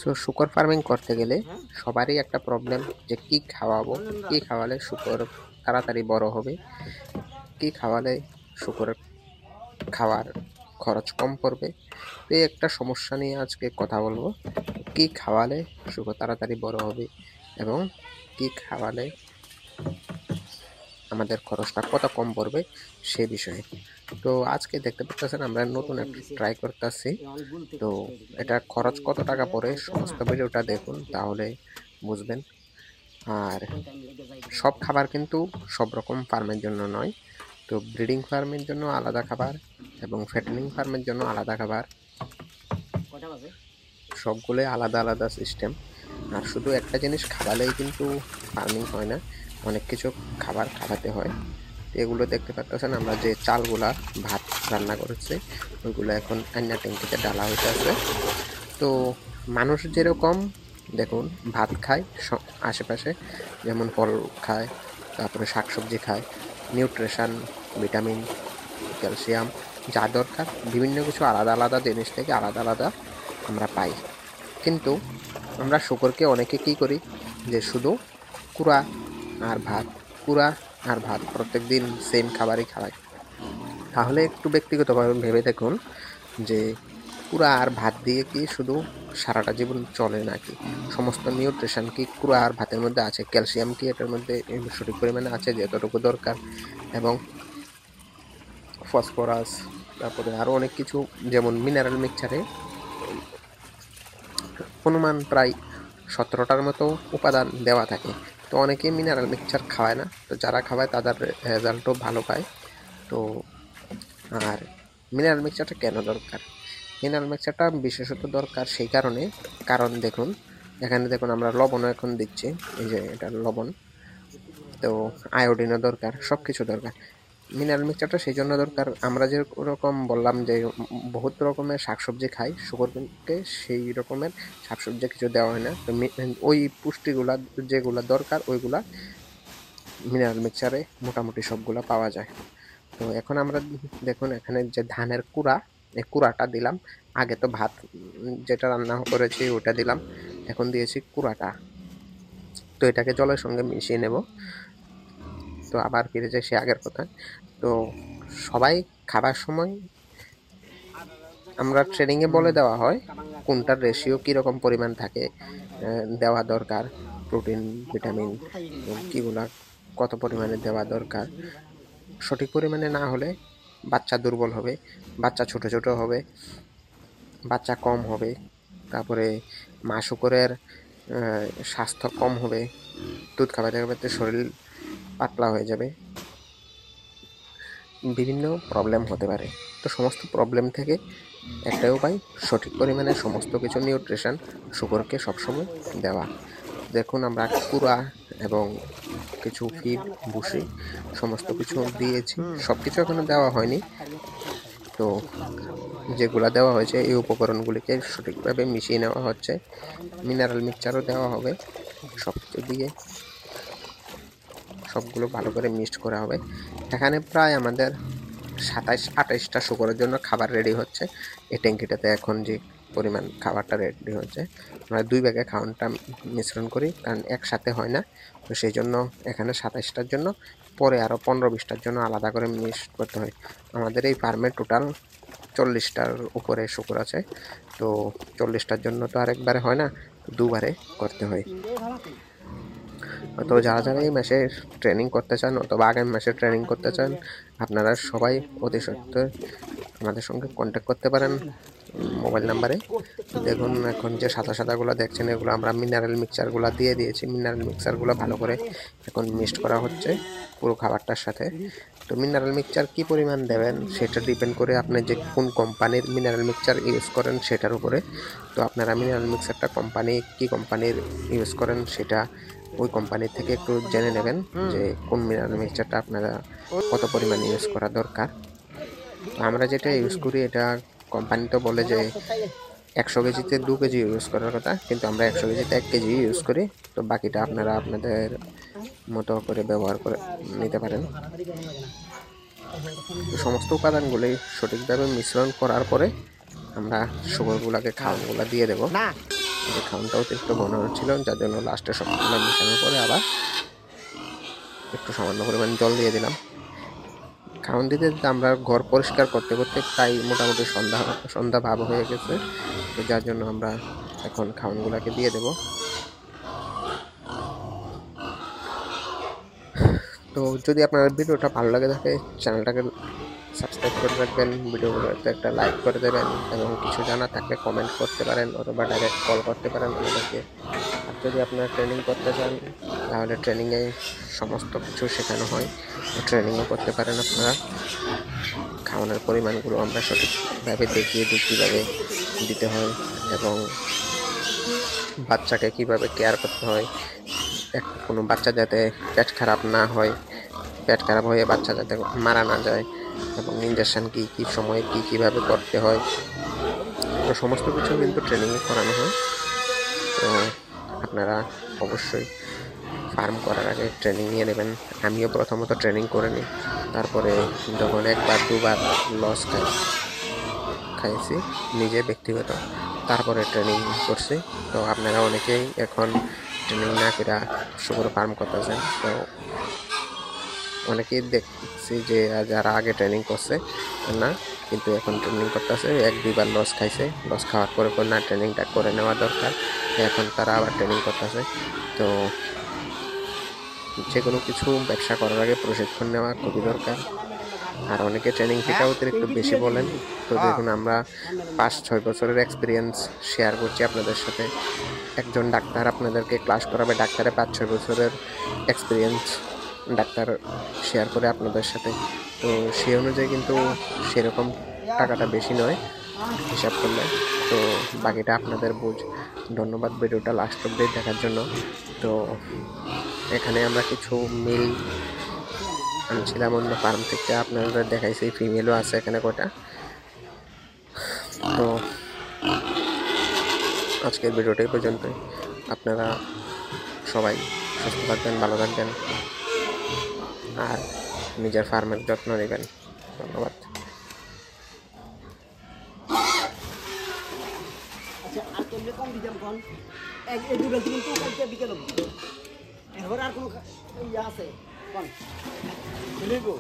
So শূকর farming করতে গেলে সবারই একটা প্রবলেম যে কি খাওয়াবো, কি খাওয়ালে শূকর তাড়াতাড়ি বড় হবে, কি খাওয়ালে শূকরের খাওয়ার খরচ কম পড়বে। তো এই একটা সমস্যা নিয়ে আজকে কথা বলবো, কি খাওয়ালে শূকর তাড়াতাড়ি বড় হবে এবং কি খাওয়ালে আমাদের খরচটা কত কম পড়বে সে বিষয়ে। তো আজকে দেখতে পাচ্ছেন আমরা নতুন একটা ট্রাই করতেছি। তো এটা খরচ কত টাকা পড়ে সমস্ত ভিডিওটা দেখুন, তাহলে বুঝবেন। আর সব খাবার কিন্তু সব রকম ফার্মের জন্য নয়। তো ব্রিডিং ফার্মের জন্য আলাদা খাবার এবং ফ্যাটেনিং ফার্মের জন্য আলাদা খাবার, সবগুলোই আলাদা আলাদা সিস্টেম। আর শুধু একটা জিনিস খাওয়ালেই কিন্তু ফার্মিং হয় না, অনেক কিছু খাবার খাওয়াতে হয়। এগুলো দেখতে পাচ্ছেন আমরা যে চালগুলা ভাত রান্না করেছি ওইগুলো এখন আন্না ট্যাঙ্কিতে ডালা হইতেছে। তো মানুষ যেরকম দেখুন ভাত খায় আশেপাশে, যেমন ফল খায়, তারপরে শাকসবজি খায়, নিউট্রিশন, ভিটামিন, ক্যালসিয়াম যা দরকার বিভিন্ন কিছু আলাদা আলাদা জিনিস থেকে আলাদা আলাদা আমরা পাই। কিন্তু আমরা শূকরকে অনেকে কী করি যে শুধু কুড়া আর ভাত, কুড়া আর ভাত প্রত্যেক দিন সেম খাবারই খাওয়াই। তাহলে একটু ব্যক্তিগতভাবে ভেবে দেখুন যে কুড়া আর ভাত দিয়ে কি শুধু সারাটা জীবন চলে নাকি? সমস্ত নিউট্রিশন কি কুড়া আর ভাতের মধ্যে আছে? ক্যালসিয়াম কি এটার মধ্যে সঠিক পরিমাণে আছে যতটুকু দরকার? এবং ফসফরাস, তারপরে আরও অনেক কিছু, যেমন মিনারেল মিক্সচারে অনুমান প্রায় 17টার মতো উপাদান দেওয়া থাকে। তো অনেকে মিনারেল মিক্সচার খাওয়ায় না, তো যারা খাওয়ায় তাদের রেজাল্টও ভালো পায়। তো আর মিনারেল মিক্সচারটা কেন দরকার? মিনারেল মিক্সচারটা বিশেষত দরকার সেই কারণে, কারণ দেখুন এখানে দেখুন আমরা লবণও এখন দিচ্ছি, এই যে এটা লবণ, তো আয়োডিনও দরকার, সব কিছু দরকার। মিনারেল মিক্সচারটা সেই জন্য দরকার, আমরা যেরকম বললাম যে বহুত রকমের শাকসবজি খাই, শুকরকে সেই রকমের শাকসবজি কিছু দেওয়া হয় না। তো ওই পুষ্টিগুলা যেগুলা দরকার ওইগুলা মিনারেল মিক্সচারে মোটামুটি সবগুলা পাওয়া যায়। তো এখন আমরা দেখুন এখানে যে ধানের কুড়া, এই কুড়াটা দিলাম। আগে তো ভাত যেটা রান্না করেছি ওটা দিলাম, এখন দিয়েছি কুড়াটা। তো এটাকে জলের সঙ্গে মিশিয়ে নেব। তো আবার ফিরে যাই সে আগের কথা। তো সবাই খাবার সময় আমরা ট্রেনিংয়ে বলে দেওয়া হয় কোনটার রেশিও কীরকম পরিমাণ থাকে দেওয়া দরকার, প্রোটিন, ভিটামিন কীগুলা কত পরিমাণে দেওয়া দরকার। সঠিক পরিমাণে না হলে বাচ্চা দুর্বল হবে, বাচ্চা ছোট ছোট হবে, বাচ্চা কম হবে, তারপরে মা শূকরের স্বাস্থ্য কম হবে, দুধ খাওয়াতে খাওয়াতে শরীর পাতলা হয়ে যাবে, বিভিন্ন প্রবলেম হতে পারে। তো সমস্ত প্রবলেম থেকে একটাই উপায়, সঠিক পরিমাণে সমস্ত কিছু নিউট্রিশন শূকরকে সবসময় দেওয়া। দেখুন আমরা কুড়া এবং কিছু ফিড, ভুসি সমস্ত কিছু দিয়েছি, সব কিছু এখনো দেওয়া হয়নি। তো যেগুলো দেওয়া হয়েছে এই উপকরণগুলিকে সঠিকভাবে মিশিয়ে নেওয়া হচ্ছে, মিনারেল মিক্সচারও দেওয়া হবে, সব কিছু দিয়ে সবগুলো ভালো করে মিক্সড করা হবে। এখানে প্রায় আমাদের 27-28টা শূকরের জন্য খাবার রেডি হচ্ছে। এই ট্যাঙ্কিটাতে এখন যে পরিমাণ খাবারটা রেডি হচ্ছে, আমরা 2 ব্যাগে খাওয়ানটা মিশ্রণ করি, কারণ একসাথে হয় না। তো সেই জন্য এখানে 27টার জন্য, পরে আরও 15-20টার জন্য আলাদা করে মিক্স করতে হয়। আমাদের এই ফার্মে টোটাল 40টার উপরে শূকর আছে। তো 40টার জন্য তো আর একবারে হয় না, দুবারে করতে হয়। তো যারা যারা এই মাসে ট্রেনিং করতে চান অথবা আগামী মাসে ট্রেনিং করতে চান, আপনারা সবাই অতি সত্ত্বর আমাদের সঙ্গে কন্ট্যাক্ট করতে পারেন মোবাইল নাম্বারে। দেখুন এখন যে সাদা সাদাগুলো দেখছেন এগুলো আমরা মিনারেল মিক্সচারগুলো দিয়ে দিয়েছি। মিনারেল মিক্সচারগুলো ভালো করে এখন মিক্সড করা হচ্ছে পুরো খাবারটার সাথে। তো মিনারেল মিক্সচার কী পরিমাণ দেবেন সেটা ডিপেন্ড করে আপনি যে কোন কোম্পানির মিনারেল মিক্সচার ইউজ করেন সেটার উপরে। তো আপনারা মিনারেল মিক্সচারটা কী কোম্পানির ইউজ করেন সেটা ওই কোম্পানি থেকে একটু জেনে নেবেন যে কোন মিনারেল মিক্সচারটা আপনারা কত পরিমাণ ইউজ করা দরকার। আমরা যেটা ইউজ করি এটা কোম্পানি তো বলে যে 100 কেজিতে 2 কেজি ইউজ করার কথা, কিন্তু আমরা 100 কেজিতে 1 কেজি ইউজ করি। তো বাকিটা আপনারা আপনাদের মতো করে ব্যবহার করে নিতে পারেন। তো সমস্ত উপাদানগুলি সঠিকভাবে মিশ্রণ করার পরে আমরা শূকরগুলোকে খাওয়ানগুলো দিয়ে দেব। যে খাওয়ানটা অতিরিক্ত ঘন হচ্ছিল, যার জন্য লাস্টে সবগুলো মিশানোর পরে আবার একটু সামান্য পরিমাণ জল দিয়ে দিলাম। খাওয়ান দিতে দিতে আমরা ঘর পরিষ্কার করতে করতে প্রায় মোটামুটি সন্ধ্যা ভাব হয়ে গেছে। তো যার জন্য আমরা এখন খাওয়ানগুলোকে দিয়ে দেব। তো যদি আপনার ভিডিওটা ভালো লাগে থাকে, চ্যানেলটাকে সাবস্ক্রাইব করে রাখবেন, ভিডিওগুলোতে একটা লাইক করে দেবেন, এবং কিছু জানা থাকলে কমেন্ট করতে পারেন অথবা ডাইরেক্ট কল করতে পারেন আমাদেরকে। আর যদি আপনারা ট্রেনিং করতে চান তাহলে ট্রেনিংয়ে সমস্ত কিছু শেখানো হয়, ট্রেনিংও করতে পারেন আপনারা। খাওয়ানোর পরিমাণগুলো আমরা সঠিকভাবে দেখিয়ে দিই কীভাবে দিতে হয়, এবং বাচ্চাকে কীভাবে কেয়ার করতে হয়, কোনো বাচ্চা যাতে পেট খারাপ না হয়, পেট খারাপ হয়ে বাচ্চা যাতে মারা না যায়, এবং ইঞ্জেকশন কী সময়ে কীভাবে করতে হয়, তো সমস্ত কিছু কিন্তু ট্রেনিংয়ে করানো হয়। তো আপনারা অবশ্যই ফার্ম করার আগে ট্রেনিং নিয়ে নেবেন। আমিও প্রথমত ট্রেনিং করে নিই, তারপরে যখন একবার দুবার লস খাইছি নিজে ব্যক্তিগত, তারপরে ট্রেনিং করছি। তো আপনারা অনেকেই এখন ট্রেনিং না করে শুকর ফার্ম করতেছেন। তো অনেকেই দেখছি যে যারা আগে ট্রেনিং করছে না, কিন্তু এখন ট্রেনিং করতেছে, এক দুইবার লস খাইছে, লস খাওয়ার পরে না ট্রেনিংটা করে নেওয়া দরকার, এখন তারা আবার ট্রেনিং করতেছে। তো যে কোনো কিছু ব্যবসা করার আগে প্রশিক্ষণ নেওয়া খুবই দরকার। আর অনেকে ট্রেনিং ফিটা অতিরিক্ত বেশি বলেন। তো দেখুন, আমরা 5-6 বছরের এক্সপিরিয়েন্স শেয়ার করছি আপনাদের সাথে। একজন ডাক্তার আপনাদেরকে ক্লাস করাবে, ডাক্তারে 5-6 বছরের এক্সপিরিয়েন্স ডাক্তার শেয়ার করে আপনাদের সাথে। তো সেই অনুযায়ী কিন্তু সেরকম টাকাটা বেশি নয় হিসাব করলে। তো বাকিটা আপনাদের বুঝ। ধন্যবাদ ভিডিওটা লাস্ট অব্দি দেখার জন্য। তো এখানে আমরা কিছু মিল আনছিলাম অন্য ফার্ম থেকে, আপনাদের দেখাইছি, ফিমেলও আছে এখানে কটা। তো আজকের ভিডিওটাই পর্যন্ত। আপনারা সবাই সুস্থ থাকবেন, ভালো থাকবেন, আর নিজের ফার্মের যত্ন নেবেন। ধন্যবাদ। আচ্ছা, আর কেমনে কম দিতাম কোন এক এই দুটো কিন্তু কালকে বিকেল অবধি এরপর আর কোনো ইয়ে আছে কোন বুঝলি গো।